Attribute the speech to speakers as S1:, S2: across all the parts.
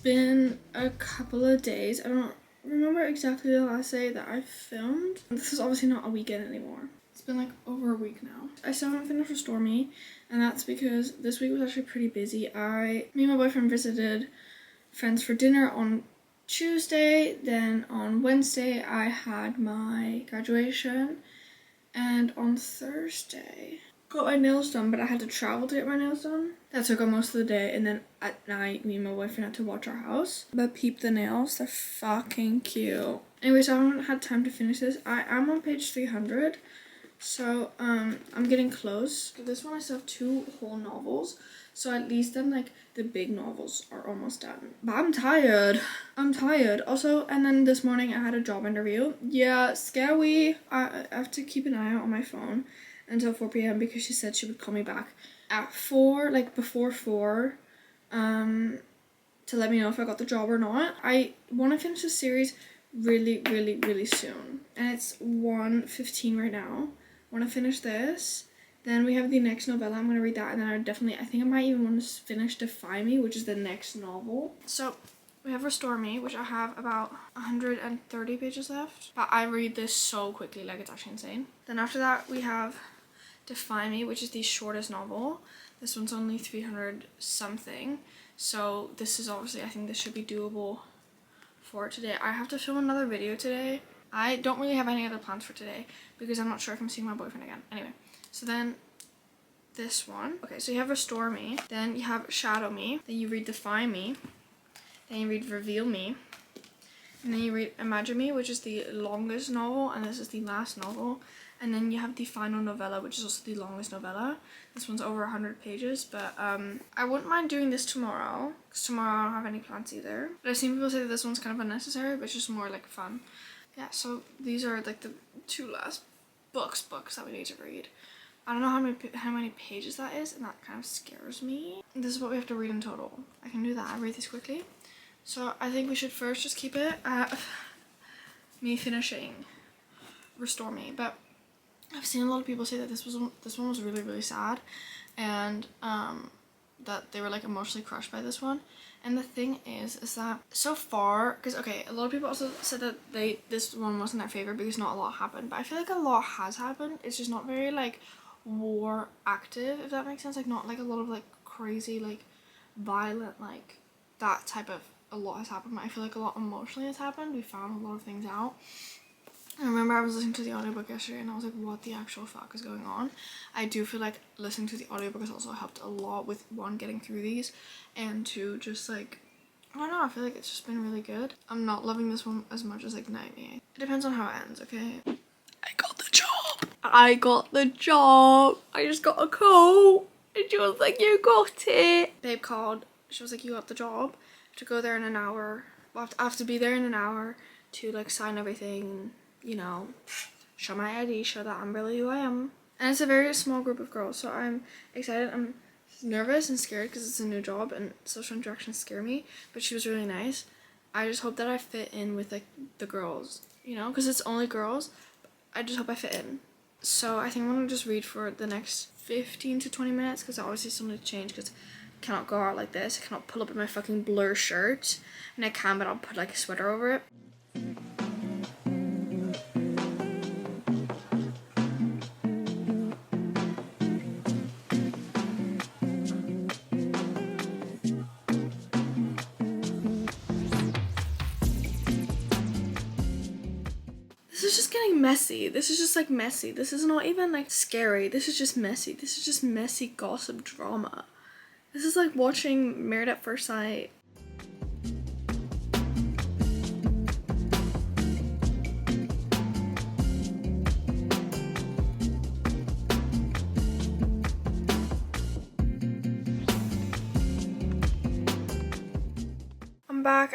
S1: been a couple of days. I don't remember exactly the last day that I filmed. This is obviously not a weekend anymore. It's been like over a week now. I still haven't finished Restore Me, and that's because this week was actually pretty busy. Me and my boyfriend visited friends for dinner on Tuesday. Then on Wednesday I had my graduation, and on Thursday got my nails done, but I had to travel to get my nails done. That took up most of the day, and then at night me and my boyfriend had to watch our house. But peep the nails, they're fucking cute. Anyways, I haven't had time to finish this. I am on page 300, so I'm getting close. For this one I still have 2 whole novels, so at least then like the big novels are almost done. But I'm tired also. And then this morning I had a job interview. Yeah, scary. I have to keep an eye out on my phone until 4 p.m. because she said she would call me back at 4, like before 4, to let me know if I got the job or not. I want to finish this series really soon, and it's 1:15 right now. I want to finish this, then we have the next novella. I'm going to read that, and then I think I might even want to finish Defy Me, which is the next novel. So we have Restore Me, which I have about 130 pages left, but I read this so quickly, like it's actually insane. Then after that we have Defy Me, which is the shortest novel. This one's only 300 something, so this is obviously, I think this should be doable for today. I have to film another video today. I don't really have any other plans for today because I'm not sure if I'm seeing my boyfriend again. Anyway, so then this one. Okay, so you have Restore Me, then you have Shadow Me, then you read Defy Me, then you read Reveal Me, and then you read Imagine Me, which is the longest novel, and this is the last novel. And then you have the final novella, which is also the longest novella. This one's over 100 pages, but I wouldn't mind doing this tomorrow, because tomorrow I don't have any plans either. But I've seen people say that this one's kind of unnecessary, but it's just more like fun. Yeah, so these are like the 2 last books that we need to read. I don't know how many pages that is, and that kind of scares me. This is what we have to read in total. I can do that. I read this quickly. So I think we should first just keep it at me finishing Restore Me, but I've seen a lot of people say that this one was really sad, and that they were like emotionally crushed by this one. And the thing is that so far, because okay, a lot of people also said that this one wasn't their favorite because not a lot happened, but I feel like a lot has happened. It's just not very like war active, if that makes sense. Like not like a lot of like crazy like violent like that type of a lot has happened. But I feel like a lot emotionally has happened. We found a lot of things out. I remember I was listening to the audiobook yesterday and I was like, what the actual fuck is going on? I do feel like listening to the audiobook has also helped a lot with 1, getting through these, and 2, just like, I don't know, I feel like it's just been really good. I'm not loving this one as much as like Night Me. It depends on how it ends, okay? I got the job! I just got a call! And she was like, you got it! Babe called, she was like, you got the job. I have to go there in an hour. Well, I have to be there in an hour to like sign everything, you know, show my ID, show that I'm really who I am. And it's a very small group of girls, so I'm excited. I'm nervous and scared because it's a new job and social interactions scare me, but she was really nice. I just hope that I fit in with like the girls, you know, because it's only girls. I just hope I fit in. So I think I'm gonna just read for the next 15 to 20 minutes because I obviously still need to change because I cannot go out like this. I cannot pull up in my fucking blur shirt. And I can, but I'll put like a sweater over it. This is just getting messy. This is just like messy. This is not even like scary. This is just messy. This is just messy gossip drama. This is like watching Married at First Sight.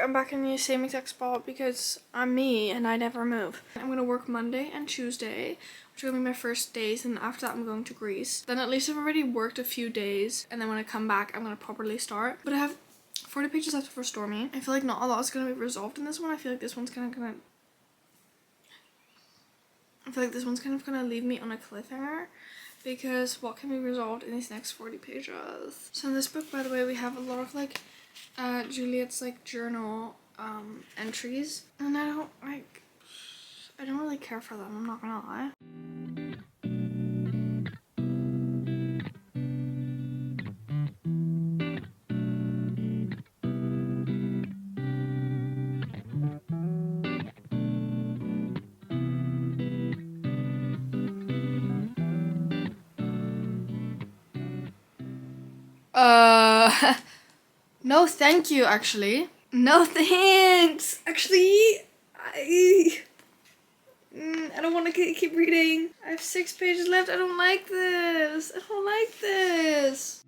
S1: I'm back in the same exact spot because I'm me and I never move. I'm gonna work Monday and Tuesday, which are gonna be my first days, and after that I'm going to Greece. Then at least I've already worked a few days, and then when I come back I'm gonna properly start. But I have 40 pages left for Restore Me. I feel like not a lot is gonna be resolved in this one. I feel like this one's kind of gonna leave me on a cliffhanger, because what can be resolved in these next 40 pages? So in this book, by the way, we have a lot of like Juliet's like journal entries, and I don't really care for them, I'm not gonna lie. No thank you, actually. No thanks! Actually, I don't want to keep reading. I have 6 pages left. I don't like this. I don't like this.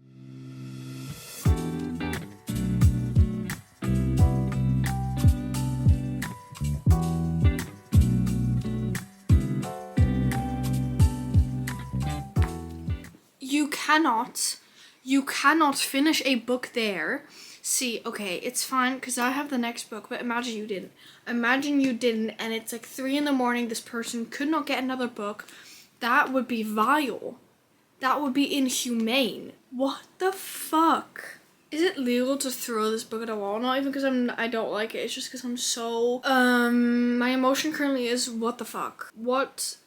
S1: You cannot finish a book there. See, okay, it's fine because I have the next book, but imagine you didn't. Imagine you didn't, and it's like 3 a.m. This person could not get another book. That would be vile. That would be inhumane. What the fuck? Is it legal to throw this book at a wall? Not even because I don't like it. It's just because I'm so my emotion currently is what the fuck. What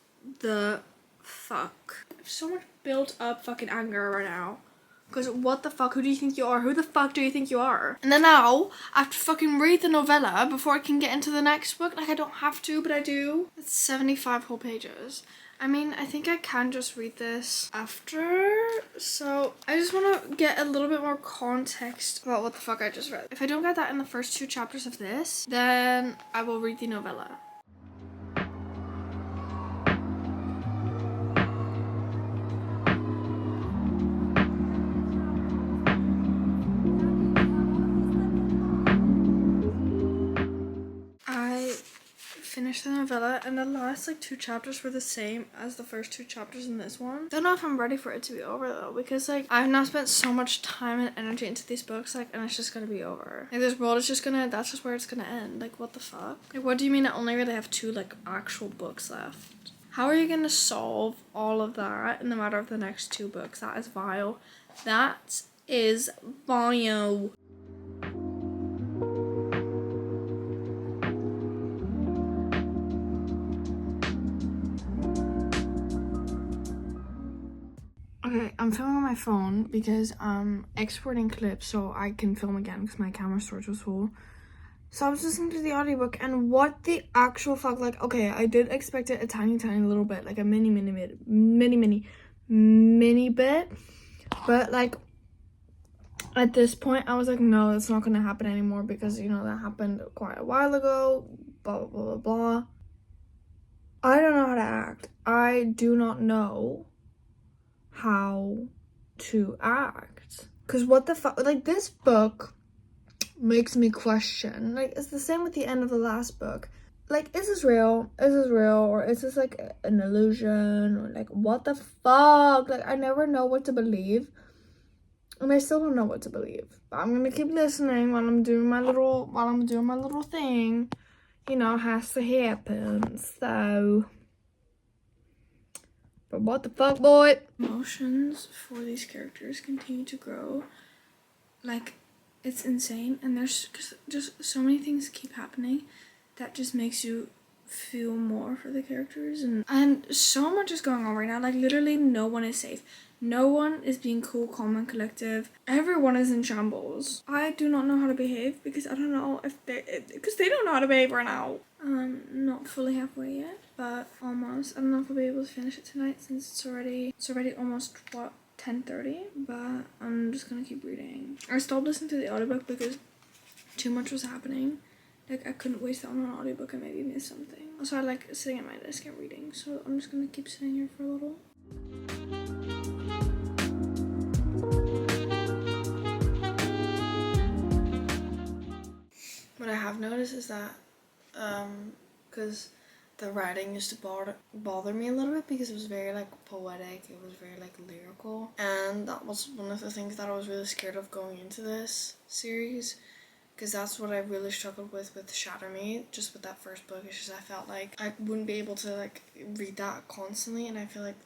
S1: the fuck? I have so much built up fucking anger right now. Because what the fuck? Who do you think you are? Who the fuck do you think you are? And then now, I have to fucking read the novella before I can get into the next book. Like, I don't have to, but I do. It's 75 whole pages. I mean, I think I can just read this after. So, I just want to get a little bit more context about what the fuck I just read. If I don't get that in the first 2 chapters of this, then I will read the novella. Finished the novella, and the last like 2 chapters were the same as the first 2 chapters in this one. Don't know if I'm ready for it to be over though, because like I've now spent so much time and energy into these books, like, and it's just gonna be over. Like this world is just gonna, that's just where it's gonna end. Like what the fuck? Like what do you mean I only really have 2 like actual books left? How are you gonna solve all of that in the matter of the next 2 books? That is vile. That is vile. Okay, I'm filming on my phone because I'm exporting clips so I can film again because my camera storage was full. So I was listening to the audiobook, and what the actual fuck, like, okay, I did expect it a tiny little bit, like a mini bit, but like at this point I was like, no, it's not gonna happen anymore because, you know, that happened quite a while ago, blah blah blah blah. I don't know how to act. I do not know how to act, because what the fuck, like this book makes me question, like it's the same with the end of the last book, like is this real, or is this like an illusion, or like what the fuck, like I never know what to believe, and I still don't know what to believe, but I'm gonna keep listening while I'm doing my little thing, you know, it has to happen. So but what the fuck, boy? Emotions for these characters continue to grow. Like, it's insane. And there's just so many things keep happening that just makes you feel more for the characters. And so much is going on right now. Like, literally no one is safe. No one is being cool, calm, and collective. Everyone is in shambles. I do not know how to behave because I don't know if because they don't know how to behave right now. Not fully halfway yet, but almost. I don't know if I'll be able to finish it tonight since it's already almost, what, 10:30, but I'm just gonna keep reading. I stopped listening to the audiobook because too much was happening. Like, I couldn't waste it on an audiobook and maybe miss something. Also, I like sitting at my desk and reading, so I'm just gonna keep sitting here for a little. What I have noticed is that because the writing used to bother me a little bit because it was very like poetic, it was very like lyrical, and that was one of the things that I was really scared of going into this series, because that's what I really struggled with Shatter Me, just with that first book. It's just I felt like I wouldn't be able to like read that constantly, and I feel like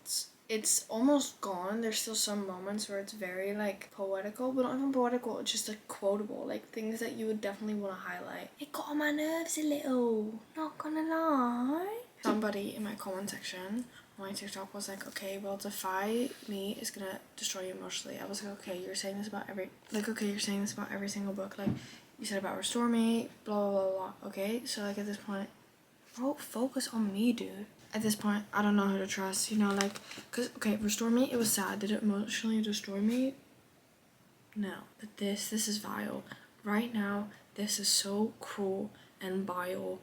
S1: it's almost gone. There's still some moments where it's very like poetical, but not even poetical, it's just like quotable, like things that you would definitely want to highlight. It got on my nerves a little, not gonna lie. Somebody in my comment section on my TikTok was like, okay, well, defy me is gonna destroy you emotionally. I was like, okay, you're saying this about every single book. Like, you said about restore me, blah, blah, blah, blah. Okay, so like at this point, bro, focus on me, dude. At this point, I don't know who to trust, you know, like, because, okay, restore me, it was sad. Did it emotionally destroy me? No. But this is vile. Right now, this is so cruel and vile.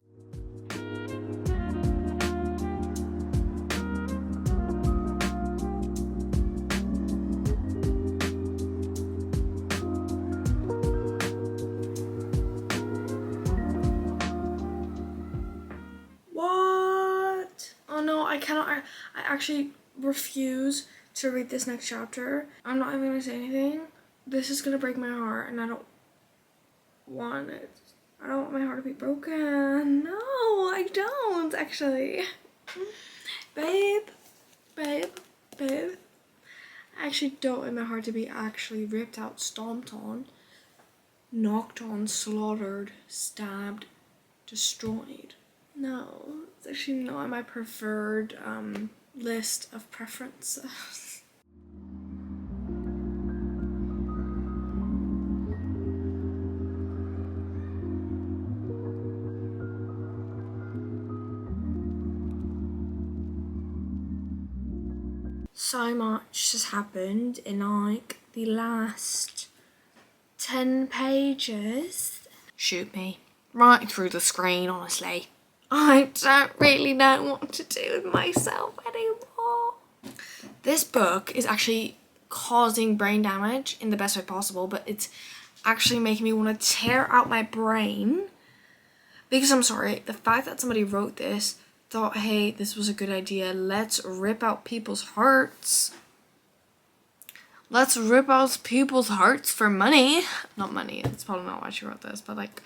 S1: I actually refuse to read this next chapter. I'm not even gonna say anything. This is gonna break my heart, and I don't want it. I don't want my heart to be broken. No, I don't, actually. Babe. I actually don't want my heart to be actually ripped out, stomped on, knocked on, slaughtered, stabbed, destroyed. No, it's actually not my preferred list of preferences. So much has happened in like the last 10 pages. Shoot me right through the screen, honestly. I don't really know what to do with myself anymore. This book is actually causing brain damage in the best way possible, but it's actually making me want to tear out my brain. Because I'm sorry, the fact that somebody wrote this, thought, hey, this was a good idea, let's rip out people's hearts. Let's rip out people's hearts for money. Not money, it's probably not why she wrote this, but like,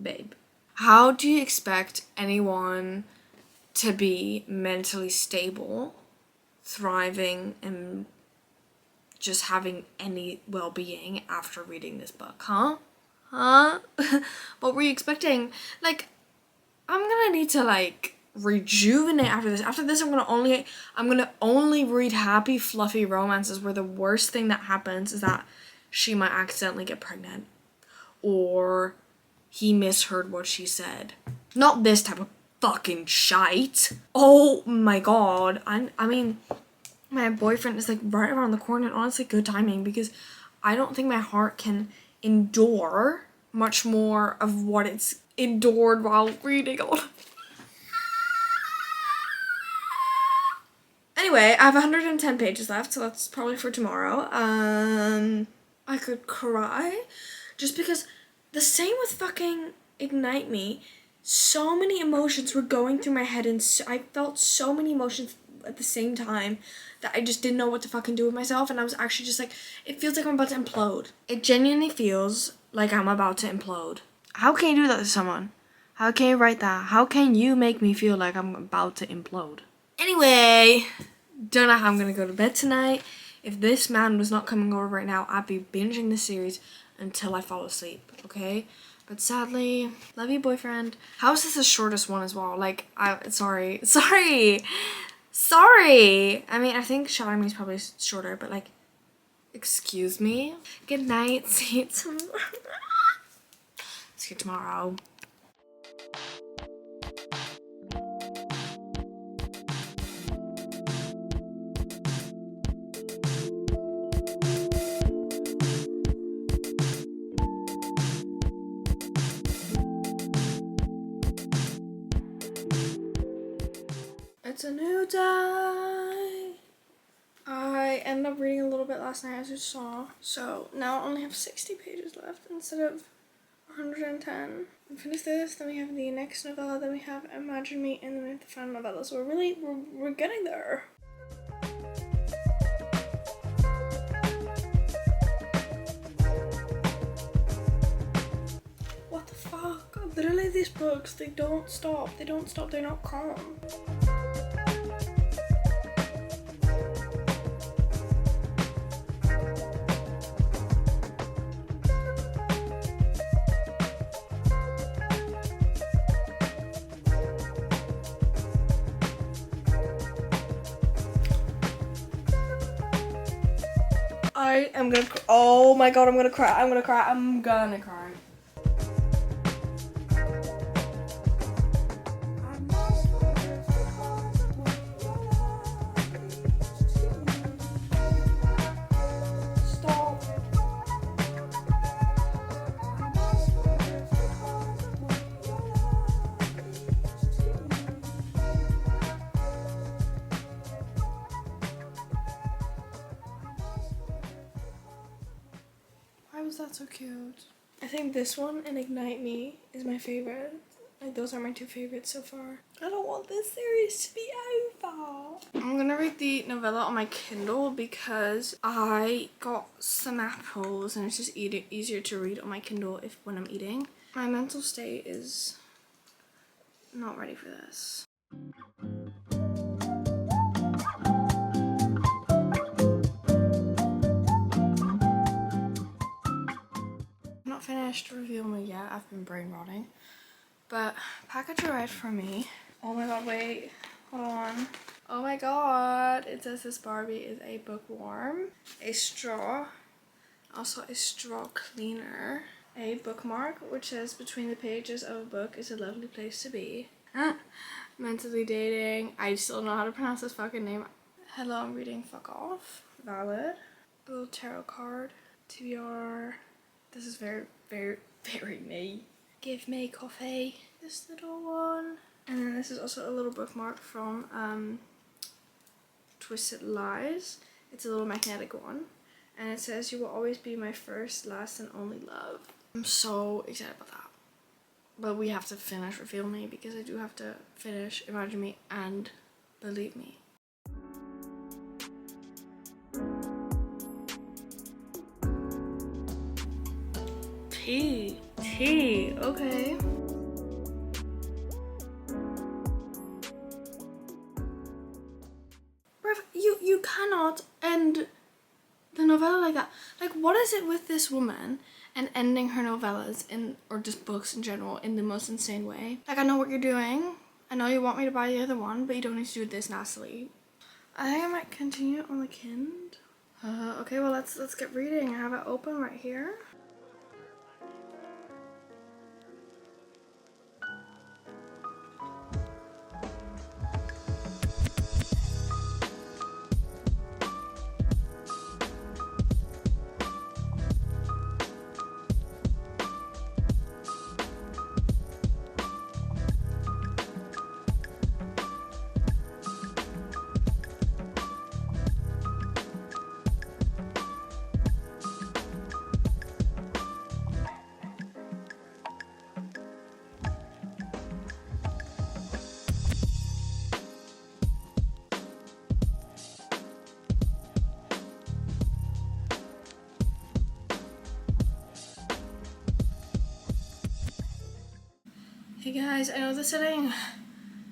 S1: babe. How do you expect anyone to be mentally stable, thriving, and just having any well-being after reading this book, huh? What were you expecting? Like, I'm gonna need to like rejuvenate after this. After this, I'm gonna only read happy, fluffy romances where the worst thing that happens is that she might accidentally get pregnant, or he misheard what she said. Not this type of fucking shite. Oh my god. I mean, my boyfriend is like right around the corner, and honestly, good timing, because I don't think my heart can endure much more of what it's endured while reading all. Anyway, I have 110 pages left, so that's probably for tomorrow. I could cry just because the same with fucking Ignite Me. So many emotions were going through my head, and I felt so many emotions at the same time that I just didn't know what to fucking do with myself, and I was actually just like, it feels like I'm about to implode. It genuinely feels like I'm about to implode. How can you do that to someone? How can you write that? How can you make me feel like I'm about to implode? Anyway, don't know how I'm gonna go to bed tonight. If this man was not coming over right now, I'd be binging this series until I fall asleep, okay? But sadly, love you, boyfriend. How is this the shortest one as well? Like, sorry. I mean, I think Shatter Me is probably shorter, but like, excuse me. Good night. See you tomorrow. See you tomorrow. It's a new day. I ended up reading a little bit last night, as you saw. So now I only have 60 pages left instead of 110. We finish this, then we have the next novella, then we have Imagine Me, and then we have the final novella. So we're getting there. What the fuck? Literally, these books, they don't stop. They're not calm. I am gonna oh my god, I'm gonna cry. I'm gonna cry. I'm gonna cry. Stop. Why was that so cute? I think this one and Ignite Me is my favorite. Like, those are my two favorites so far. I don't want this series to be over. I'm gonna read the novella on my Kindle because I got some apples and it's just easier to read on my Kindle when I'm eating. My mental state is not ready for this. Not finished reviewing it yet. I've been brain rotting. But package arrived for me. Oh my god, wait. Hold on. Oh my god. It says this Barbie is a bookworm. A straw. Also a straw cleaner. A bookmark which says between the pages of a book is a lovely place to be. Mentally dating. I still don't know how to pronounce this fucking name. Hello, I'm reading Fuck Off. Valid. A little tarot card. TBR. This is very, very, very me. Give me coffee. This little one. And then this is also a little bookmark from Twisted Lies. It's a little magnetic one. And it says, you will always be my first, last, and only love. I'm so excited about that. But we have to finish Reveal Me because I do have to finish Imagine Me and Believe Me. Tea, okay. You cannot end the novella like that. Like, what is it with this woman and ending her novellas or just books in general in the most insane way? Like, I know what you're doing. I know you want me to buy the other one, but you don't need to do it this nastily. I think I might continue on the Kindle. Okay, well let's get reading. I have it open right here. Hey guys, I know the setting.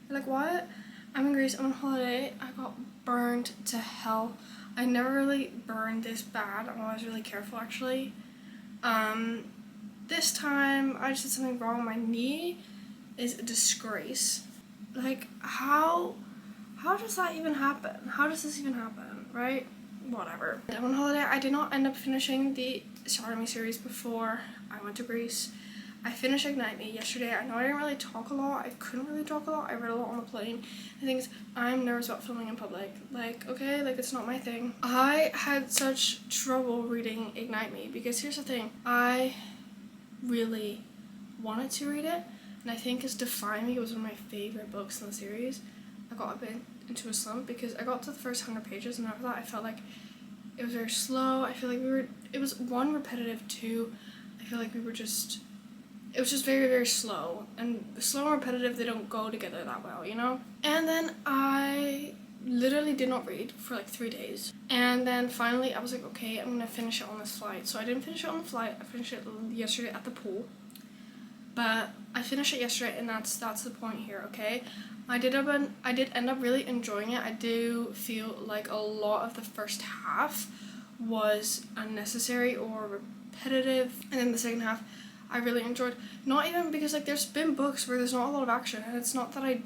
S1: You're like, what? I'm in Greece, I'm on holiday. I got burned to hell. I never really burned this bad. I'm always really careful actually. This time I just did something wrong. My knee is a disgrace. Like, how does that even happen? How does this even happen, right? Whatever. I'm on holiday. I did not end up finishing the SHATTER Me series before I went to Greece. I finished Ignite Me yesterday. I know I didn't really talk a lot. I couldn't really talk a lot. I read a lot on the plane. The thing is, I'm nervous about filming in public. Like, okay, like, it's not my thing. I had such trouble reading Ignite Me because here's the thing. I really wanted to read it, and I think it's Defy Me. It was one of my favorite books in the series. I got a bit into a slump because I got to the first 100 pages, and after that I felt like it was very slow. I feel like it was one, repetitive, two, I feel like it was just very, very slow. And slow and repetitive, they don't go together that well, you know? And then I literally did not read for like 3 days. And then finally I was like, okay, I'm gonna finish it on this flight. So I didn't finish it on the flight. I finished it yesterday at the pool. But I finished it yesterday, and that's the point here, okay? I did end up really enjoying it. I do feel like a lot of the first half was unnecessary or repetitive. And then the second half I really enjoyed. Not even because, like, there's been books where there's not a lot of action, and it's not that I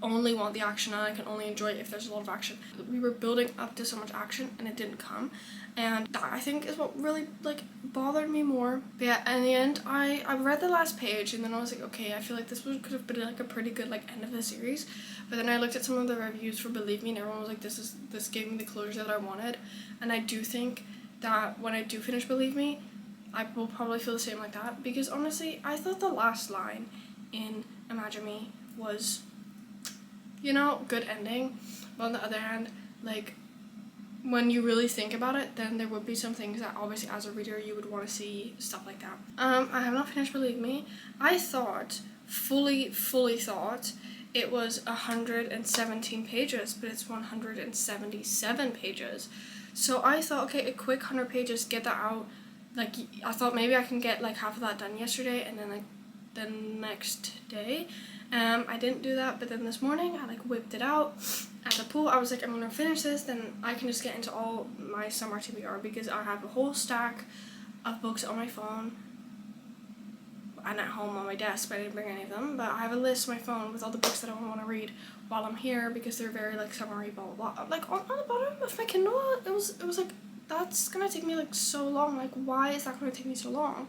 S1: only want the action and I can only enjoy it if there's a lot of action. We were building up to so much action and it didn't come, and that I think is what really like bothered me more. But yeah, in the end I read the last page and then I was like, okay, I feel like this could have been like a pretty good like end of the series. But then I looked at some of the reviews for Believe Me and everyone was like, this gave me the closure that I wanted. And I do think that when I do finish Believe Me, I will probably feel the same like that, because honestly I thought the last line in Imagine Me was, you know, good ending. But on the other hand, like, when you really think about it, then there would be some things that obviously as a reader you would want to see, stuff like that. I have not finished Believe Me. I thought, fully thought, it was 117 pages, but it's 177 pages. So I thought, okay, a quick 100 pages, get that out. Like, I thought maybe I can get like half of that done yesterday and then like the next day. I didn't do that, but then this morning I like whipped it out at the pool. I was like, I'm gonna finish this, then I can just get into all my summer TBR, because I have a whole stack of books on my phone and at home on my desk, but I didn't bring any of them. But I have a list on my phone with all the books that I want to read while I'm here, because they're very like summery, blah blah blah. Like on the bottom of my Kindle, it was like, that's gonna take me like so long. Like, why is that gonna take me so long?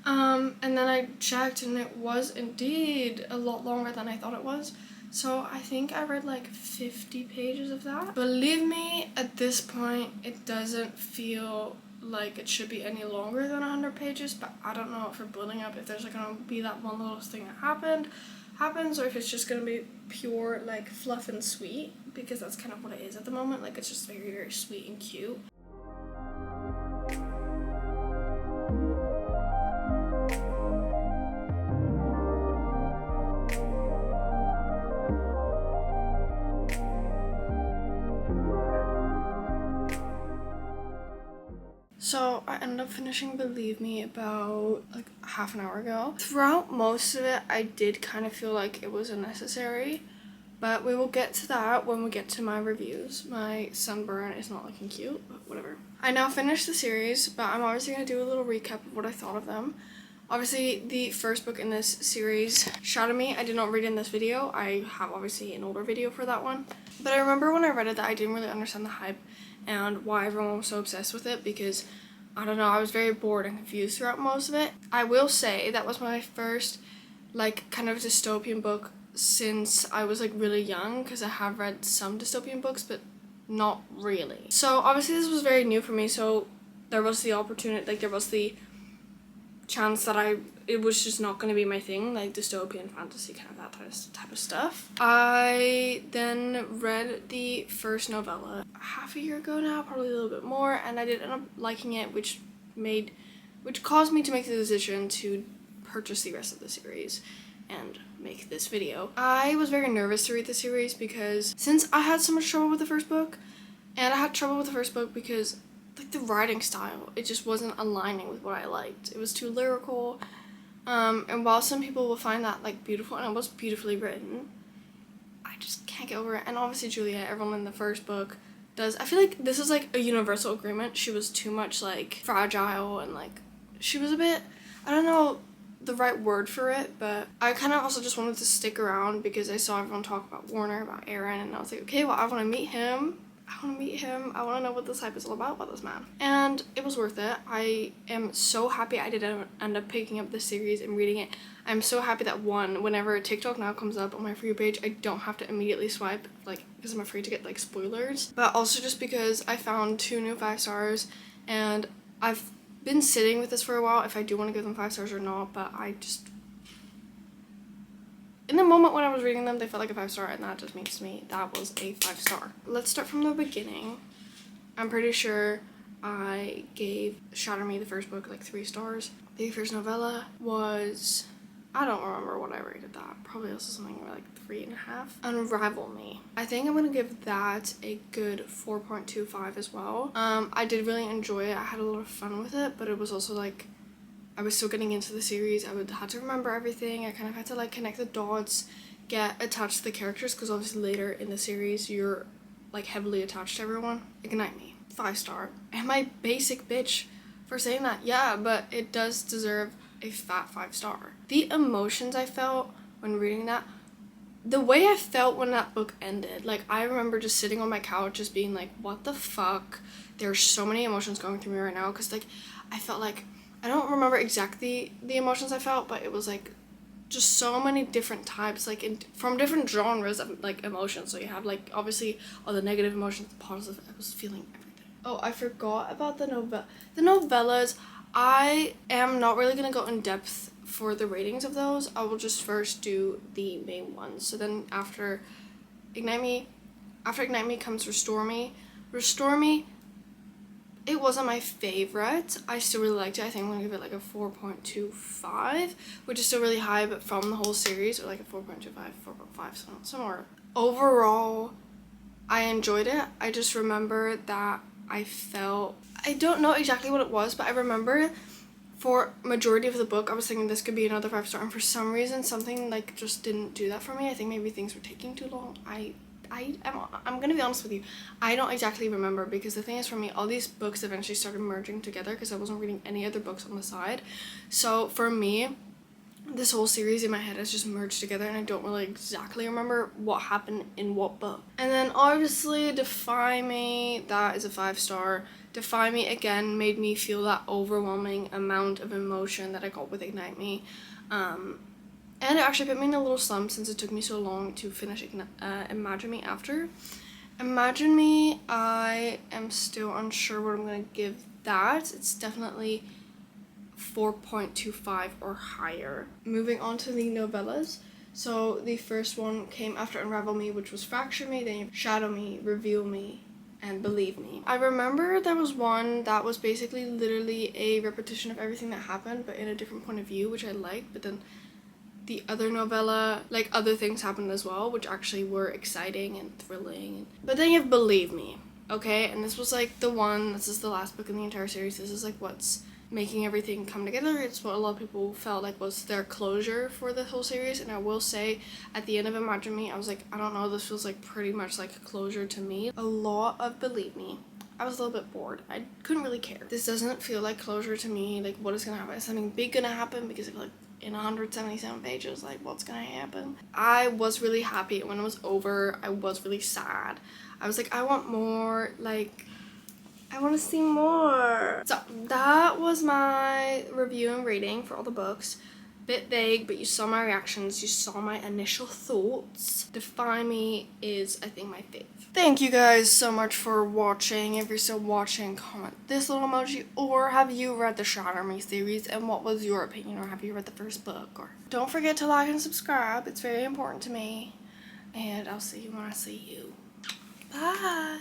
S1: And then I checked and it was indeed a lot longer than I thought it was. So I think I read like 50 pages of that. Believe me, at this point, it doesn't feel like it should be any longer than 100 pages, but I don't know if we're building up, if there's like gonna be that one little thing that happens, or if it's just gonna be pure like fluff and sweet, because that's kind of what it is at the moment. Like, it's just very, very sweet and cute. So I ended up finishing Believe Me about like half an hour ago. Throughout most of it, I did kind of feel like it was unnecessary, but we will get to that when we get to my reviews. My sunburn is not looking cute, but whatever. I now finished the series, but I'm obviously going to do a little recap of what I thought of them. Obviously, the first book in this series, Shatter Me, I did not read in this video. I have obviously an older video for that one. But I remember when I read it that I didn't really understand the hype and why everyone was so obsessed with it, because I don't know, I was very bored and confused throughout most of it. I will say that was my first like kind of dystopian book since I was like really young, because I have read some dystopian books but not really. So obviously this was very new for me, so there was the opportunity, like there was the chance that it was just not going to be my thing, like dystopian fantasy, kind of that type of stuff. I then read the first novella half a year ago now, probably a little bit more, and I did end up liking it, which caused me to make the decision to purchase the rest of the series and make this video. I was very nervous to read the series because since I had so much trouble with the first book, and I had trouble with the first book because like the writing style, it just wasn't aligning with what I liked. It was too lyrical, and while some people will find that like beautiful, and it was beautifully written, I just can't get over it. And obviously Julia, everyone in the first book does. I feel like this is like a universal agreement. She was too much like fragile, and like she was a bit, I don't know the right word for it, but I kind of also just wanted to stick around because I saw everyone talk about Warner, about Aaron, and I was like, okay, well, I want to meet him. I want to know what this hype is all about this man. And it was worth it. I am so happy I did end up picking up this series and reading it. I'm so happy that whenever TikTok now comes up on my For You page, I don't have to immediately swipe, like, because I'm afraid to get like spoilers. But also just because I found 2 new 5 stars, and I've been sitting with this for a while if I do want to give them 5 stars or not, but I just, in the moment when I was reading them, they felt like a 5 star, and that just means to me that was a 5 star. Let's start from the beginning. I'm pretty sure I gave Shatter Me, the first book, like 3 stars. The first novella was, I don't remember what I rated that. Probably also something like 3.5. Unravel Me. I think I'm gonna give that a good 4.25 as well. I did really enjoy it. I had a lot of fun with it, but it was also like, I was still getting into the series. I had to remember everything. I kind of had to like connect the dots, get attached to the characters, because obviously later in the series you're like heavily attached to everyone. Ignite Me. 5 star. Am I basic bitch for saying that? Yeah, but it does deserve a fat 5 star. The emotions I felt when reading that the way I felt when that book ended, like, I remember just sitting on my couch just being like, what the fuck? There's so many emotions going through me right now, because, like, I felt like, I don't remember exactly the emotions I felt, but it was, like, just so many different types, like, from different genres of, like, emotions. So you have, like, obviously all the negative emotions, the positive. I was feeling everything. Oh, I forgot about the novellas. I am not really gonna go in depth for the ratings of those. I will just first do the main ones. So then after Ignite Me comes Restore Me. Restore Me, it wasn't my favorite. I still really liked it. I think I'm gonna give it like a 4.25, which is still really high, but from the whole series, or like a 4.25, 4.5, somewhere. Overall, I enjoyed it. I just remember that I don't know exactly what it was, but I remember for majority of the book I was thinking this could be another 5-star, and for some reason something like just didn't do that for me. I think maybe things were taking too long. I'm gonna be honest with you, I don't exactly remember, because the thing is, for me, all these books eventually started merging together because I wasn't reading any other books on the side. So for me, this whole series in my head has just merged together, and I don't really exactly remember what happened in what book. And then obviously Defy Me, that is a 5-star. Defy Me again made me feel that overwhelming amount of emotion that I got with Ignite Me. And it actually put me in a little slump since it took me so long to finish Imagine Me after. Imagine Me, I am still unsure what I'm going to give that. It's definitely 4.25 or higher. Moving on to the novellas. So the first one came after Unravel Me, which was Fracture Me, then you have Shadow Me, Reveal Me, and Believe Me. I remember there was one that was basically literally a repetition of everything that happened, but in a different point of view, which I liked. But then the other novella, like, other things happened as well, which actually were exciting and thrilling. But then you have Believe Me, okay? And this was like this is the last book in the entire series. This is like what's making everything come together. It's what a lot of people felt like was their closure for the whole series. And I will say, at the end of Imagine Me, I was like, I don't know, this feels like pretty much like a closure to me. A lot of Believe Me, I was a little bit bored. I couldn't really care. This doesn't feel like closure to me. Like, what is gonna happen? Is something big gonna happen? Because I feel like in 177 pages, like, what's gonna happen? I was really happy when it was over. I was really sad. I was like, I want more, like, I want to see more. So that was my review and rating for all the books. Bit vague, but you saw my reactions, you saw my initial thoughts. Defy Me is, I think, my fave. Thank you guys so much for watching. If you're still watching, comment this little emoji, or have you read the Shatter Me series, and what was your opinion, or have you read the first book? Or don't forget to like and subscribe, it's very important to me, and I'll see you when I see you. Bye.